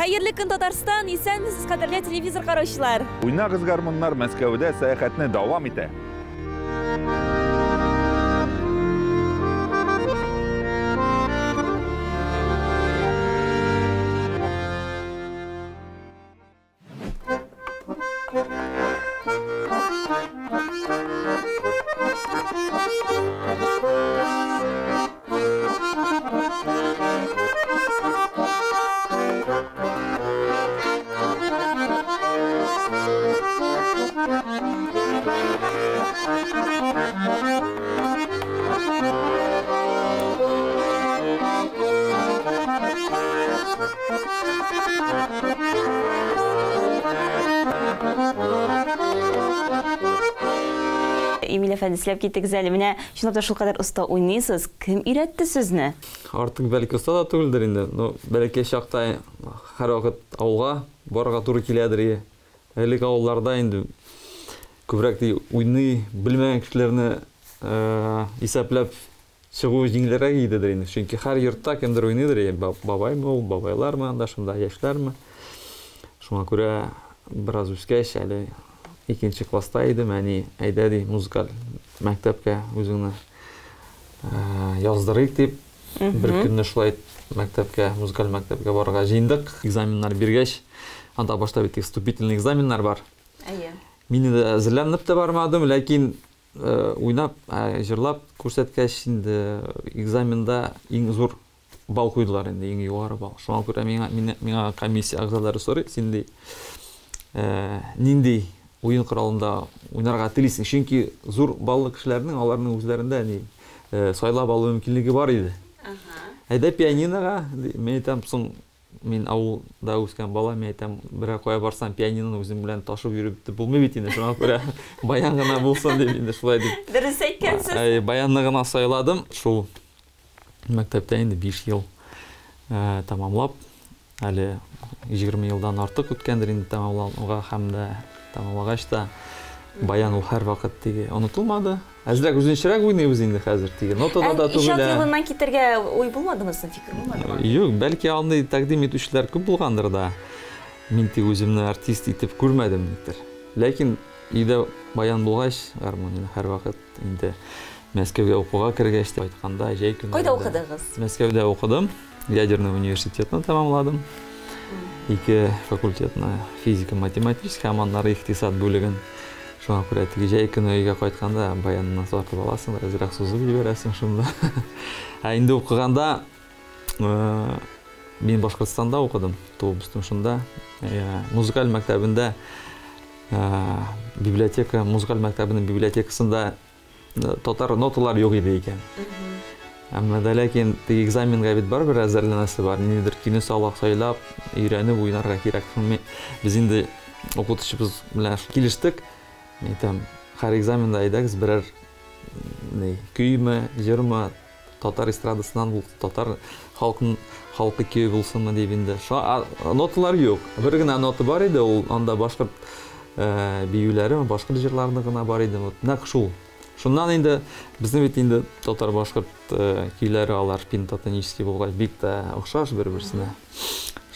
Hayırlı gün Tatarstan, исәнмесез кадерле телевизор караучылар. Уйнагыз гармуннар Мәскәүдә сәяхәтне дәвам итә. Эмиль әфәнде, сөйләп киттегез әле. Менә шунда да шул кадәр оста уйныйсыз. Кем өйрәтте сезне? Артык бәлки оста да түгелдер инде. Бәлки чакта һәр вакыт авылга барырга туры киләдер. Әлеге авылларда инде күбрәк уйный белмәгән кешеләрне исәпләп чыгу җиңелрәк идедер инде. Чөнки һәр йортта кемдер уйныйдыр. Бабаймы ул, бабайлармы, анда шунда яшьләрме. Шуңа күрә бераз үскәч әле икенче класста идем, әни әйдәди музыкаль мәктәпкә үзеңне яздырыйк дип, бер көнне шулай мәктәпкә, музыкаль мәктәпкә барырга җыендык. Экзаменнар биргәч, анда башта бит вступительный экзаменнар бар. Әйе. Мин дә әзерләнеп тә бармадым, ләкин уйнап, җырлап күрсәткәч инде экзаменда иң зур бал куйдылар инде, иң югары бал. Шуңа күрә миңа комиссия әгъзалары сорый, син нинди уен коралында уйнарга телисең, чөнки зур баллы кешеләрнең аларның үзләрендә сайлап алу мөмкинлеге бар иде. Әйдә пианинога, мен әйтәм, соң мин авылда үскән бала, мен әйтәм, бер кая барсам пианиноны үзем белән ташып йөреп булмый бит инде. Шуңа күрә баян гына булсын дип инде шулай дип. Дөрес әйткәнсез. Баянны гына сайладым. Шул мәктәптә инде 5 ел тамамлап, әле 20 елдан артык үткәндер инде тамамлауга һәм дә тамамлагач та баян ул һәр вакыт тиге онытылмады. Әзрәк үзенчәрәк уйныйбыз инде хәзер тиге. Нотада да түгел. Иҗат юлыннан китәргә уй булмадымы, фикер булмадымы? Юк, бәлки андай тәкъдим итүчеләр күп булгандыр да. Мин тик үземне артист итеп күрмәдем никтер. Ләкин өйдә баян булгач, гармония һәр вакыт инде Мәскәүгә укуга кергәч тә айтканда, җәй көннәрендә. Кайда укыдыгыз? Мәскәүдә укыдым. Ядерный университетны тамамладым. 2 факультетны, физика, математический, һәм аннары икътисад бүлеген. Шуңа күрә теге җәй көне өйгә кайтканда баянны сатып аласың, әзрәк сузып җибәрәсең шунда. Инде укыганда мин Башкортстанда укыдым. Туып-үстем шунда. Музыкаль мәктәбендә библиотека, музыкаль мәктәбенең библиотекасында татар ноталар юк иде икән. Әмма дә ләкин теге экзаменга бит бар бер әзерләнәсе бар. Ниндидер кино салак сайлап, өйрәнеп уйнарга кирәк. Без инде укытучыбыз белән килештек. Мен әйтәм, һәр экзаменда әйдәгез берәр көйме, җырмы, татар эстрадасыннан бул, татар халкы көй булсынмы дип инде. Ноталар юк. Бер генә нота бар иде, ул анда башкорт биюләре, башкорт җырларында гына бар иде. Нәкъ шул. Шуннан инде безнең бит инде татар башкорт көйләре алар пентатонический булгач бик тә охшаш бер-берсенә.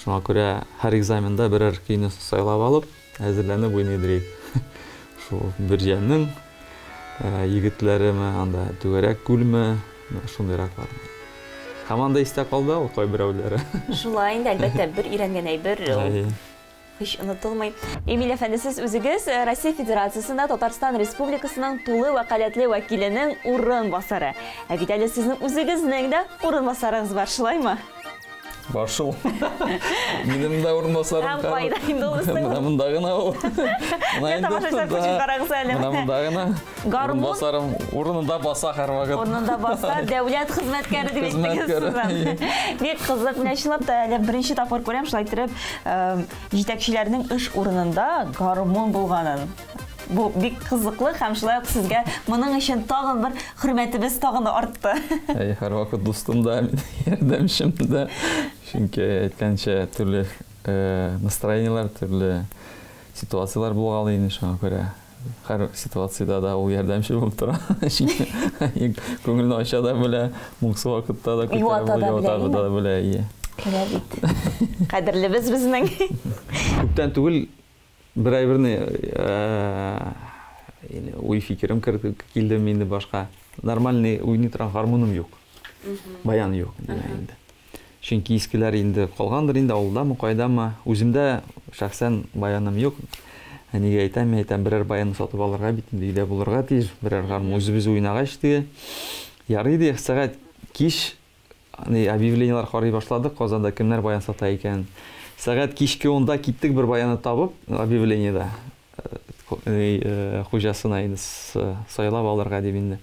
Шуңа күрә һәр экзаменда берәр көйне сайлап алып, әзерләнеп уйныйдыр. Шул бер җанның егетләреме, анда түгәрәк күлме, шундыйрак бар. Команда истә калды ул кай берәүләре. Шулай инде әлбәттә бер өйрәнгән әйбер hiç unutulmay. Эмиль әфәнде, сез үзегез Россия Федерациясында Татарстан Республикасының тулы вәкаләтле вәкиленең урынбасары. Ә бит әле сезнең үзегезнең дә урынбасарыгыз бар, шулаймы? Бар шул. Минем дә урынбасарым бар. Кайда инде ул сезнең? Монда гына ул. Монда гына. Урынбасарым урынында баса һәр вакыт. Урынында баса, дәүләт хезмәткәре дип әйттегез. Бик кызык, менә чынлап та әле беренче тапкыр күрәм, шулай итеп, җитәкчеләрнең эш урынында гармон булганын. Бу бик кызыклы һәм шулай ук сезгә моның өчен тагын бер хөрмәтебез тагын артты. Һәр вакыт дустым да, ярдәмчем дә. Чөнки әйткәнчә төрле настроениялар, төрле ситуациялар булган инде, шуңа күрә һәр ситуациядә да ул ярдәмче булып тора. Күңелне ача да белә, моңсу вакытта да күтәреп, ята да белә. Келә бит. Кадерлебез безнең. Күптән түгел бер ай берне уй фикерем килде инде башка. Нормальный уйный торган гармоным юк. Баян юк инде. Чөнки искеләр инде калгандыр инде авылдамы, кайдамы. Үземдә шәхсән баяным юк. Әнигә әйтәм, берәр баян сатып алырга бит инде өйдә булырга тиеш. Берәр гармон үзебез уйнагач диге. Ярый ди, сәгать кич объявлениелар карый башладык, Казанда кемнәр баян сата икән. Сәгать кичке 10-да киттек бер баяны табып, объявлениедә хуҗасына инде сайлап алырга дип инде.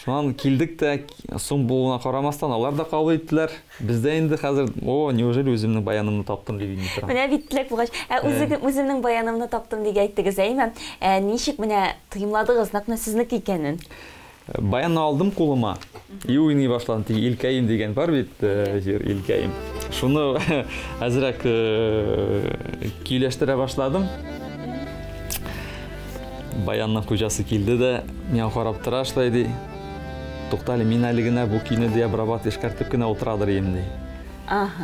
Шуннан килдек тә, сум булуына карамастан алар да кабул иттеләр. Бездә инде хәзер, неужели үземнең баянымны таптым дип инде торам. Менә битлек булгач, үземнең баянымны таптым дип әйттегез, әйме? Ничек менә тыймладыгыз, нәкъ сезнеке икәнен? Баянны алдым кулыма. И уйный башладым. Илкәем дигән бар бит, җир Илкәем. Шуны әзрәк көйләштерә башладым. Баянның хуҗасы килде дә, миңа карап тора шулай ди. Туктале, мин әле генә бу көйне дә обрабат эшкәртеп кенә утырадыр инде ди.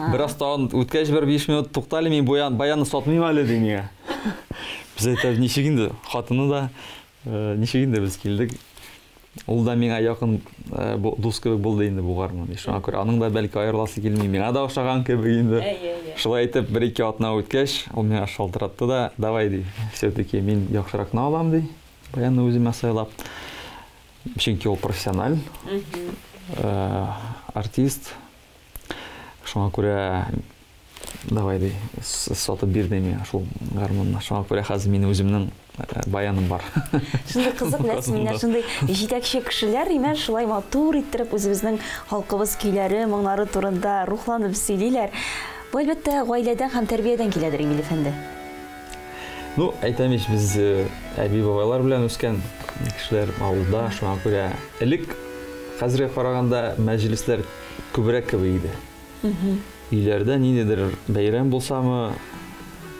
Бераз тагын үткәч бер 5 минут туктале, мин баянны сатмыйм әле ди миңа. Без әйтәбез, ничек инде хатыны да ничек инде без килдек. Ул да миңа якын дус кебек булды инде бу гармон. Шуңа күрә аның да бәлки аерыласы килми, миңа да охшаган кебек инде. Шулай итеп, 1-2 атна үткәч, ул миңа шалтыратты да, давай ди, все-таки мин яхшыракны алам ди, баянны үземә сайлап. Чөнки ул профессиональ, артист. Шуңа күрә давай ди, сатып бирде миңа шул гармонны. Шуңа күрә хәзер минем үземнең баяным бар. Шундай кызык нәрсәләр, шундай җитәкче кешеләр имән шулай матур иттереп үзебезнең халкыбыз көйләре, моңнары турында рухланып сөйлиләр. Бу әлбәттә гаиләдән һәм тәрбиядән киләдер, Эмиль әфәнде. Ну, әйтәм ич, без әби-бабайлар белән үскән кешеләр авылда, шуңа күрә элек хәзергә караганда мәҗлесләр күбрәк кебек иде. Өйләрдә ниндидер бәйрәм булсамы,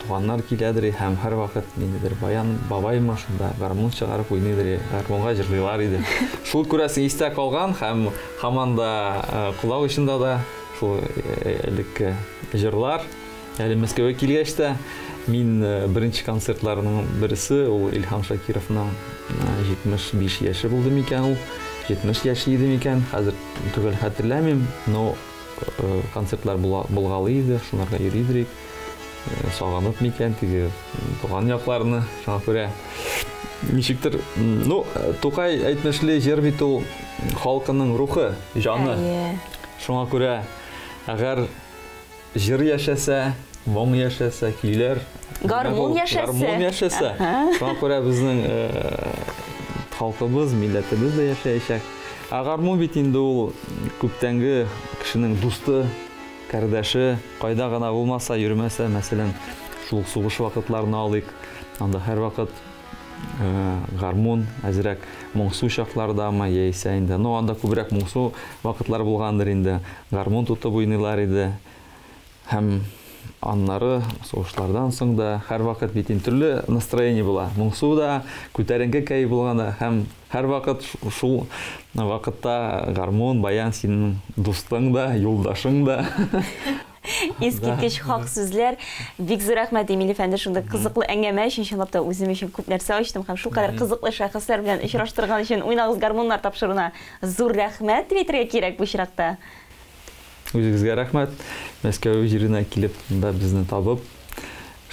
туганнар киләдер, һәм һәр вакыт ниндидер баян бабаймы шунда гармон чыгарып уйныйдыр, гармонга җырлыйлар иде. Шул күрәсең истә калган һәм һаман да кулак очында да шул элек җырлар. Әле Мәскәүгә килгәч тә мин беренче концертларның берсе ул Илһам Шакировның 75 яше булды микән ул. 70 яше иде микән, хәзер түгел хәтерләмим, но концертлар булгалы иде, шуларга йөридек. Сагынып микән теге туган якларны, шуңа күрә ничектер, ну, Тукай әйтмешле җыр бит ул халкының рухы, җаны. Шуңа күрә әгәр җыр яшәсә, моң яшәсә, көйләр, гармон яшәсә. Шуңа күрә безнең халкыбыз, милләтебез дә яшәячәк. Гармон бит инде ул күптәнге кешенең дусты, кардәше, кайда гына булмаса, йөрмәсә, мәсәлән, шул сугыш вакытларына алыйк. Анда һәр вакыт гармон әзрәк моңсу чаклардамы яисә инде. Ну, анда күбрәк моңсу вакытлар булгандыр инде. Гармон тутып уйныйлар иде. Һәм аннары сугышлардан соң да һәр вакыт бит төрле настроение була. Моңсу да, күтәренке кәй булганда һәм һәр вакыт шул вакытта гармон, баян синең дустың да, юлдашың да. Искиткеч хак сүзләр. Бик зур рәхмәт, Эмиль әфәнде, шунда кызыклы әңгәмә өчен, чынлап та үзем өчен күп нәрсә ачтым һәм шул кадәр кызыклы шәхесләр белән очраштырган өчен уйнагыз гармоннар тапшыруына зур рәхмәт әйтергә кирәк бу чиракта. Үзегезгә рәхмәт. Мәскәү җиренә килеп, монда безне табып,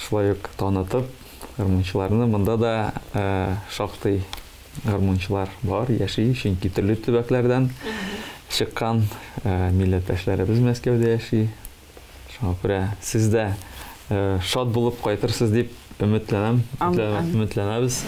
шулай ук танытып, гармончыларны монда да шактый гармончылар бар, яши, чөнки төрле төбәкләрдән чыккан милләттәшләребез Мәскәүдә яши. Шуңа күрә сез дә шат булып кайтырсыз дип өметләнәбез.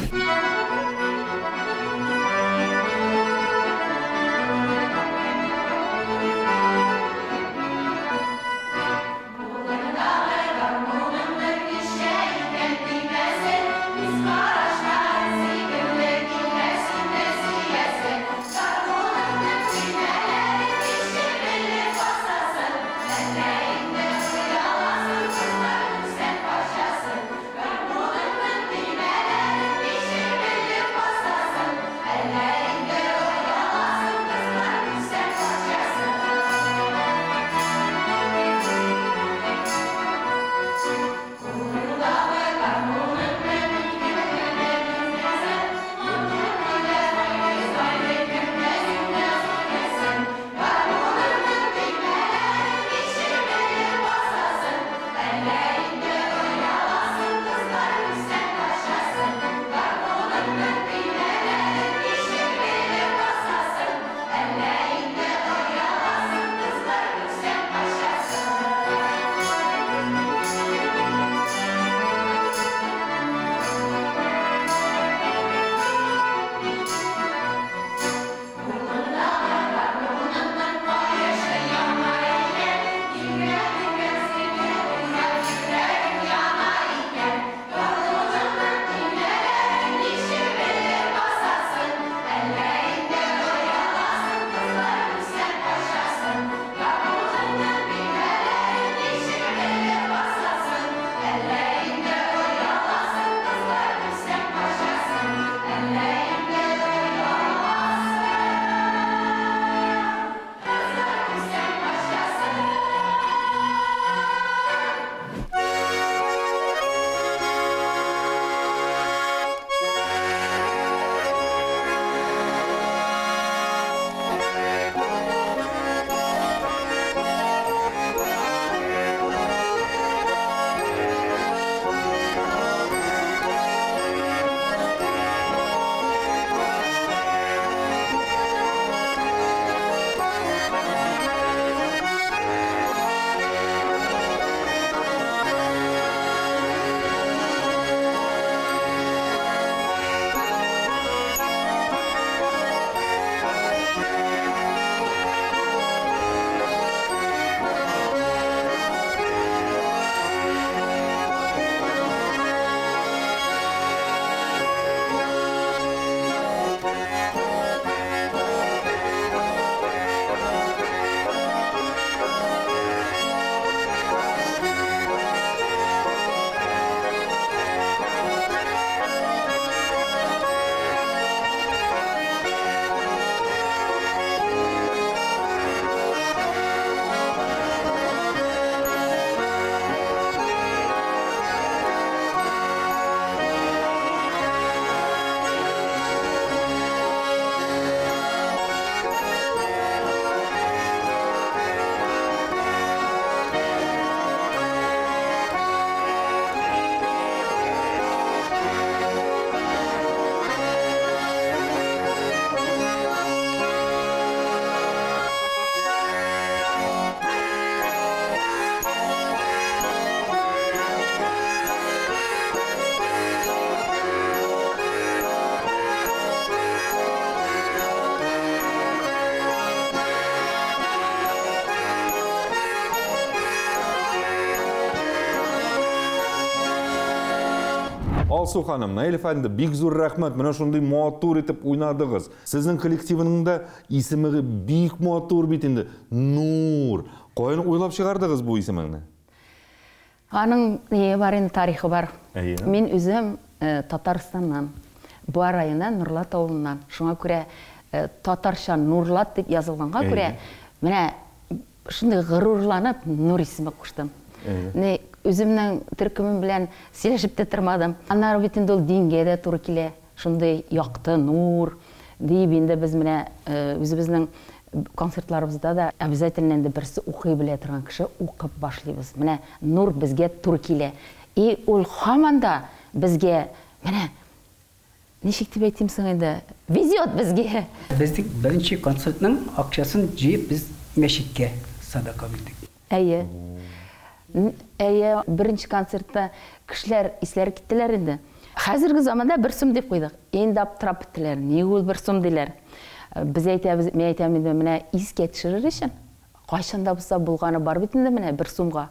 Алсу ханым, Наил әфәнде, бик зур рәхмәт. Менә шундый матур итеп уйнадыгыз. Сезнең коллективының да исеме бик матур бит инде. Нур. Каян уйлап чыгардыгыз бу исемеңне? Аның бар инде тарихы бар. Әйе. Мин үзем Татарстаннан, Буа районынан, Нурлат авылынан. Шуңа күрә татарча Нурлат дип язылганга күрә, менә шундый горурланып Нур исеме куштым. Үземнең төркемем белән сөйләшеп тә тормадым. Аннары бит инде ул дингә дә туры килә. Шундый якты Нур дип инде без менә үзебезнең концертларыбызда да обязательно инде берсе укый белә торган кеше укып башлыйбыз. Менә Нур безгә туры килә. И ул һаман да безгә менә ничек дип әйтим соң инде везет безгә. Безнең беренче концертның акчасын җыеп без мәчеткә садака бирдек. Әйе. Әйе, беренче концертта кешеләр исләр киттеләр инде. Хәзерге заманда 1 сум дип куйдык. Инде аптырап беттеләр. Ни ул 1 сум диләр. Без әйтәбез, мен әйтәм инде менә искә төшерер өчен. Кайчанда булса булганы бар бит инде менә 1 сумга.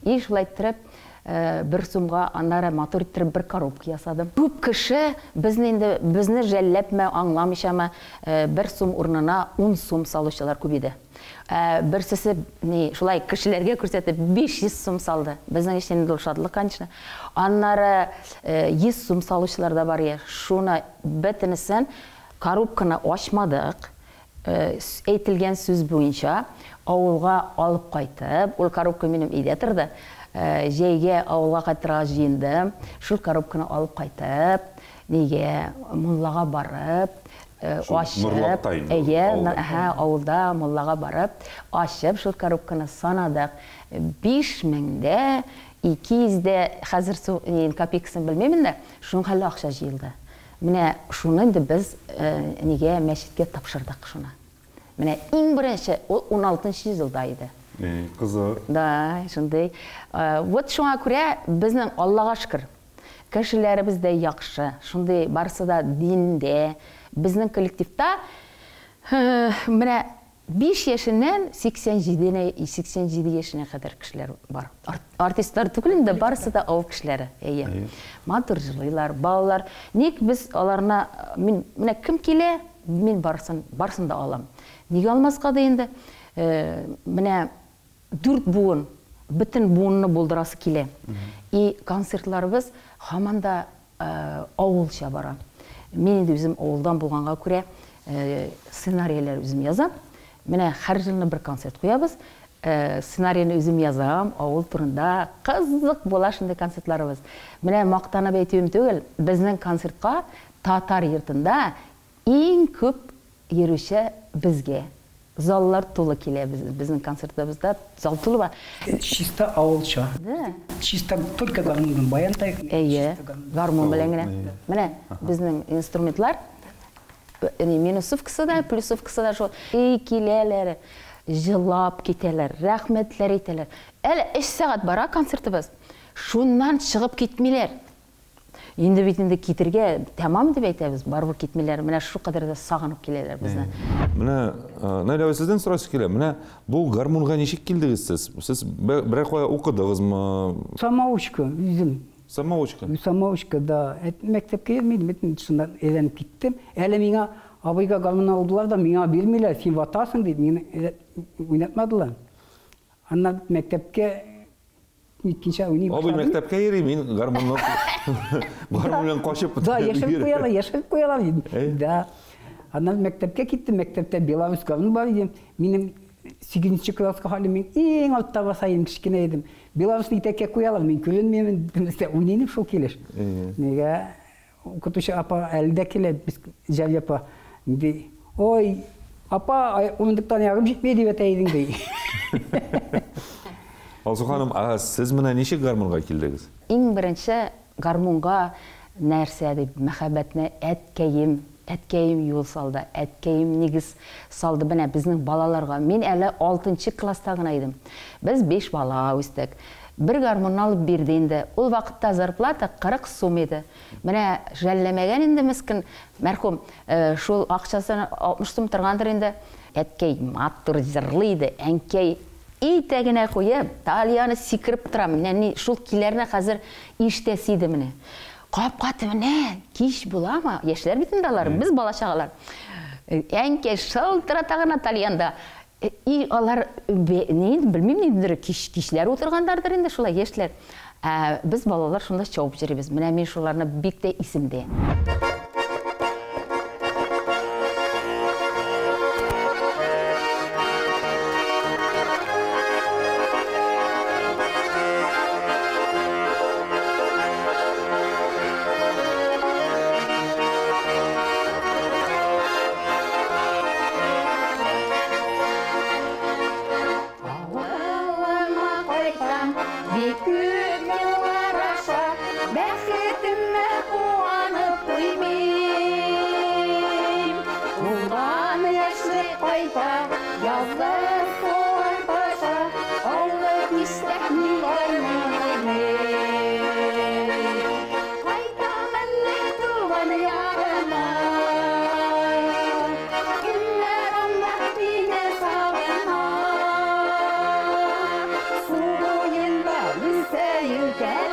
И шулай иттереп 1 сумга аннары матур иттереп 1 коробка ясадым. Күп кеше безне жәлләпме, аңламыйчамы 1 сум урынына 10 сум салучылар күп иде. Берсесе шулай кешеләргә күрсәтеп 500 сум салды. Безнең өчен ул шатлык, конечно. Аннары 100 сум салучылар да бар я. Шуны бөтенесен коробканы ачмадык. Әйтелгән сүз буенча авылга алып кайтып, ул коробка минем өйдә торды. Җәйгә авылга кайтырга җыендым. Шул коробканы алып кайтып, нигә муллага барып, ашып, авылда муллага барып, ашып, шул коробканы санадык. 5000дә, 200дә, хәзер копейкасын белмәймен дә, шуның хәле акча җыелды. Менә шуны инде без нигә мәчеткә тапшырдык шуны. Менә иң беренче 16нчы елда иде. Кызык. Да, шундый. Вот шуңа күрә безнең Аллага шөкер. Кешеләребез дә яхшы. Шундый барысы да диндә. Безнең коллективта менә 5 яшеннән 87 яшенә кадәр кешеләр бар. Артистлар түгел инде, барысы да авыл кешеләре. Әйе. Матур җырлыйлар, балалар. Ник без аларны менә кем килә, мин барсын да алам. Нигә алмаска да инде менә 4 буын, бөтен буынны булдырасы килә. И концертларыбыз һаман да авылча бара. Мин инде үзем авылдан булганга күрә сценарийлар үзем язам. Менә һәр елны бер концерт куябыз. Сценарийны үзем язам, авыл турында кызык була шундый концертларыбыз. Менә мактанып әйтүем түгел, безнең концертка татар йортында иң күп йөрүче безгә. Заллар тулы килә безнең концертыбызда, зал тулы бар. Чисто авылча. Да. Чисто только гармонның баянтай. Әйе, гармон белән генә. Менә безнең инструментлар минусовкасы да, плюсовкасы да шул. Киләләр, җылап китәләр, рәхмәтләр әйтәләр. Әле 3 сәгать бара концертыбыз. Шуннан чыгып китмиләр. Инде бит инде китергә тәмам дип әйтәбез, барыбер китмиләр. Менә шу кадәр да сагынып киләләр безне. Менә Наил сездән сорасы килә. Менә бу гармонга ничек килдегез сез? Сез бер кая укыдыгызмы? Самоучка, үзем. Самоучка. Самоучка да. Мәктәпкә йөрмидем, шуннан әйләнеп киттем. Әле миңа абыйга гармон алдылар да, миңа бирмиләр, син ватасың дип, мине уйнатмадылар. Аннан мәктәпкә икенче уйный башладым. Абый мәктәпкә йөри, мин гармонны гармоннан качып. Да, яшәп куялар. Да. Аннан мәктәпкә киттем, мәктәптә Беларусь гармон бар иде. Минем 8нче класска хәлем мин иң алтта басайым, кичкенә идем. Беларусны итәккә куялар, мин күренмәймен, уйныйм шул килеш. Нигә укытучы апа әлдә килә, без Җәлил апа. Ди, ой, апа, ундыктан ягым җитмәй дип әйтәйдең ди. Алсу ханым, сез менә ничек гармонга килдегез? Иң беренче гармонга нәрсә дип мәхәббәтне әткәем юл салды, әткәем нигез салды менә безнең балаларга. Мин әле 6нчы класста гына идем. Без 5 бала үстек. Бер гармон алып бирде инде. Ул вакытта зарплата 40 сум иде. Менә жәлләмәгән инде мискин мәрхүм, шул акчасын 60 сум торгандыр инде. Әткәй матур җырлыйды, әнкәй итәгенә куеп, талияны сикереп тора. Менә шул киләрне хәзер иштәсе иде менә. Қап-қаты міне, кеш бола ма? Ешлер бітінде алар, біз бала шағалар. Әнке шылтыратаған Атальянда. И алар, білмейм недіндірі, кешілер отырғандардыр енді шулай ешлер. Біз балалар шында чауып жеребіз. Міне мен шуларына бекте исімде. You can